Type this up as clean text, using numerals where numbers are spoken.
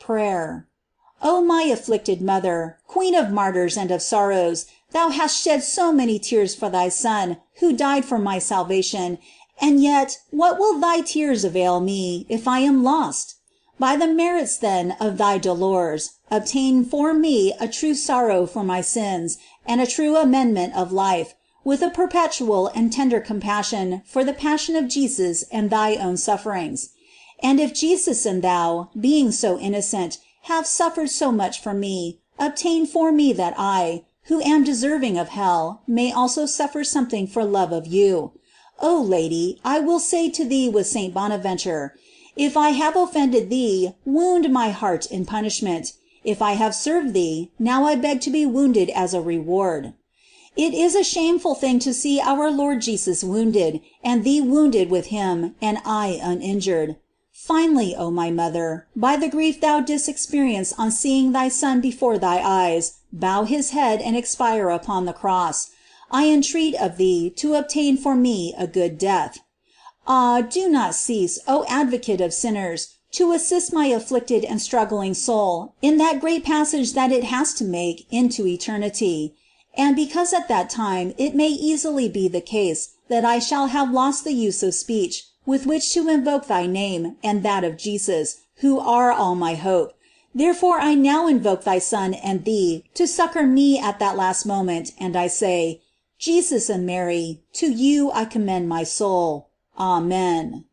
Prayer. O my afflicted Mother, Queen of martyrs and of sorrows, thou hast shed so many tears for thy Son, who died for my salvation, and yet what will thy tears avail me, if I am lost? By the merits then of thy dolors, obtain for me a true sorrow for my sins, and a true amendment of life, with a perpetual and tender compassion for the passion of Jesus and thy own sufferings. And if Jesus and thou, being so innocent, have suffered so much for me, obtain for me that I, who am deserving of hell, may also suffer something for love of you. O Lady, I will say to thee with Saint Bonaventure, if I have offended thee, wound my heart in punishment. If I have served thee, now I beg to be wounded as a reward. It is a shameful thing to see our Lord Jesus wounded, and thee wounded with him, and I uninjured. Finally, O my Mother, by the grief thou didst experience on seeing thy Son before thy eyes bow his head and expire upon the cross, I entreat of thee to obtain for me a good death. Ah, do not cease, O Advocate of sinners, to assist my afflicted and struggling soul in that great passage that it has to make into eternity. And because at that time it may easily be the case that I shall have lost the use of speech with which to invoke thy name and that of Jesus, who are all my hope. Therefore I now invoke thy Son and thee to succor me at that last moment, and I say, Jesus and Mary, to you I commend my soul. Amen.